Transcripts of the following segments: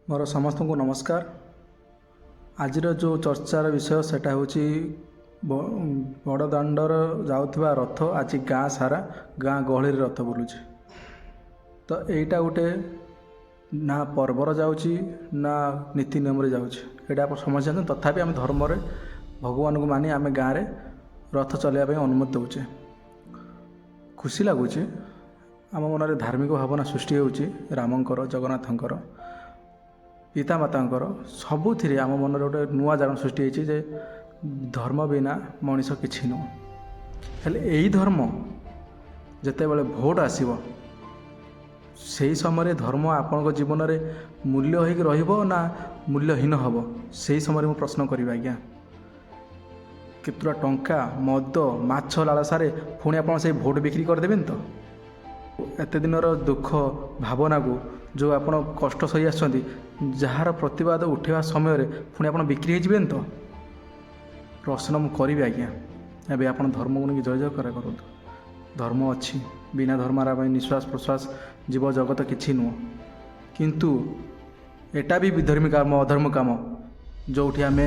मोर समस्त को नमस्कार। आज जो चर्चार विषय सेटा होची बड़ दांडर जाउथबा रथ आज गाँ सारा गाँ गहली रथ बुलूचे। तो यहीटा गोटे ना पर्वर जाउची ना नीति नियम जाउची। एटा आप समझ जानते तथापि आम धर्म भगवान को मानी आम गाँव में रथ चलैया अनुमति दौचे। खुशी लगुच आम मन धार्मिक भावना सृष्टि होची रामंकर जगन्नाथंकर पितामातांकर सबुथिरे आम मन गोटे नुआ जागरण सृष्टि होती जे धर्म बिना मनीष किछि नुह। हेले यही धर्म जेते बेले भोट आसीबो सेही समय धर्म आपण जीवन में मूल्य होइक रहिबो ना मूल्यहीन हबो सेही समय मु प्रश्न करिबा आज्ञा। केतुरा टंका मद माछ लालसारे पुणी आप से भोट बिक्री करदेबेन तो एत दिन दुख भावना को जो आप कष्ट सही आछंती जार प्रतिवाद उठेवा समय पुणी आप बिक्री होइजिबेन तो प्रश्न मु करिबे आज्ञा। एबे आप धर्म को जय जयकार करतु। धर्म अच्छी बिना धर्मार निश्वास प्रश्वास जीव जगत किछि नुह। किंतु एटा भी विधर्मी काम अधर्म काम जो आम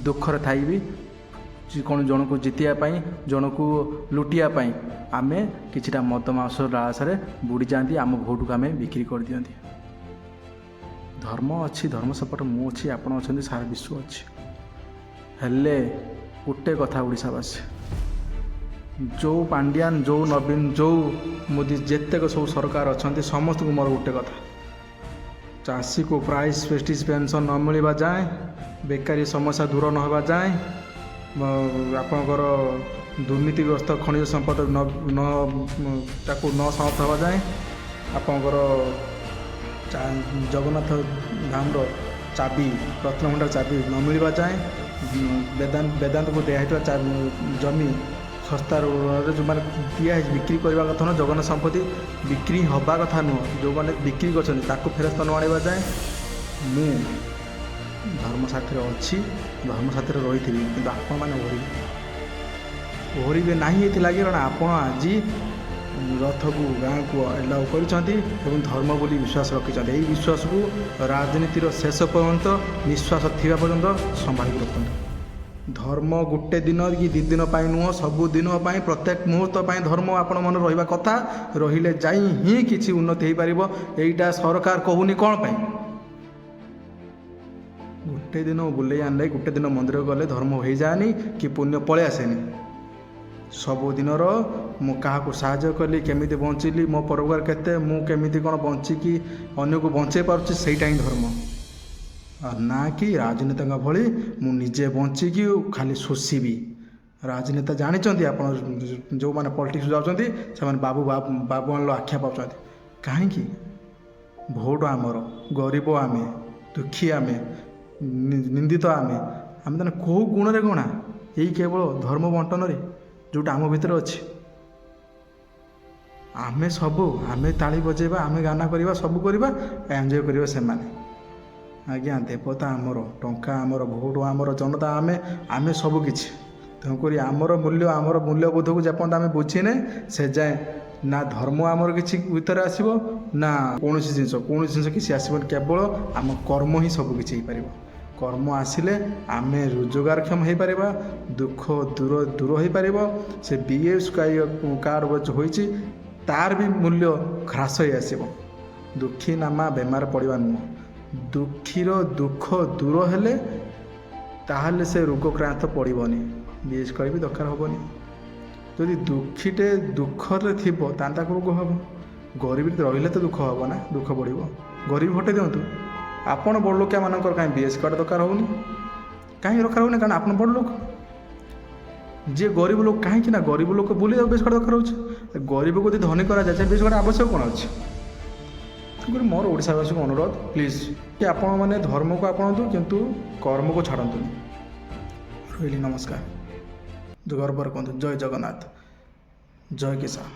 दुखर थाई भी कौन जन को जितियापाई जन को लुटियापाई आम किछिटा मद मांस लालसारे बुड़ी जाती आम भोट को आम बिक्री कर दियंती। धर्म अच्छी धर्म सपट मु अच्छी आपण अच्छा सारा विश्व अच्छी। हेले गोटे कथा ओडिशावासी जो पांड्यान जो नवीन जो मोदी जेतेक सब सरकार अच्छा समस्त को मोर गोटे कथा चाषी को प्राइस प्रेस्टिज पेंशन न मिलवा जाए बेकारी समस्या दूर न होगा जाए आपणकर दुर्नीतिग्रस्त खनिज संपद न समाप्त हवा जाए आपणकर जगन्नाथ धाम चाबी रत्नभंडार चाबी न मिलवा जाए वेदांत को दिया जमी सस्ता जो मैंने दिया बिक्री करने कथा न जगन्नाथ संपत्ति बिक्री हवा कथा नुह जो मैंने बिक्री कर फेरस्त न आने जाए मु धर्म साथी अच्छी धर्म साथी रही कि आपण मैंने ओहरबे ना ये कारण आप आज रथ को गाँव को एलाउ कर धर्म बोली विश्वास रखिंट यही विश्वास को राजनीतिर शेष पर्यंत निश्वास थी पर्यंत संभाल रखते। धर्म गोटे दिन कि दी दिन नुह सबु दिन प्रत्येक मुहूर्त धर्म आपण मन रहा कथा रहिले जाई ही किसी उन्नति हो पार। यहीटा सरकार कहूनी कौन पाई गोटे दिन बुले आने गोटे दिन मंदिर गले धर्म हो जाए कि पुण्य पलि आसेनी। सबुदिन मु क्या साहाय्य कली केमी बंचिली मो परिवार केते मु केमी कौन बंचिकी अन्य को बंचे पार्ची सहीटा ही धर्म ना कि राजनेता भली मु निजे बंचिकी खाली शोषिबी। राजनेता जानते आप जो मैंने पॉलिटिक्स जाऊँच से बाबू बाबू आख्या पाँच कहीं भोट आमर गरीब आमे दुखी आमे निंदित आमे आम तेना कौ गुण रे गणा यही केवल धर्म बंटन जोटा आम भितर अच्छी आम सबू आम ताली बजेबा आम गाना करवा सबू करवा एंजॉय करवा से आज्ञा। देवता आमर टंका आमर भोट आमर जनता आम आम सबू किछि तेणुक आमर मूल्यबोध को जपर्यंत आम बुझीने से जाए ना धर्म आमर किछि भीतर आसीबो ना कौन जिनस किसी आसबन केवल आम कर्म ही सब किछि हो कर्म आसिले आम रोजगारक्षम हो पार दुख दूर दूर हो पार से बीएस कार्ड होइछि तार भी मूल्य ह्रास हो आसब। दुखी नामा बेमार पड़वा नुह दुखीर दुख दूर हेले ताहले से रोगक्रांत पड़बनी बीएस कार्ड भी दरकार हेनी। जदि दुखीटे दुखरे थी रोग हम गरीबी रही तो दुख हम ना दुख बढ़ गरीबी हटे दिंतु आपण बड़ लोकिया मानकर कहीं बीएस कार्ड दरकार होनी कहीं दरकार होनी कारण आप बड़ लोक जी गरीब लोक कहीं ना गरीब लोक बोली बीएस कार्ड दरकार हो गरीब को धनी करा जाए बीएस कार्ड आवश्यक कौन अच्छे। तेणुक मोर ओडिशावासी को अनुरोध प्लीज कि आपण मैंने धर्म को आपणतु किंतु कर्म को छाड़तु। रही नमस्कार। जो गर्वर कहतु जय जगन्नाथ जय किसान।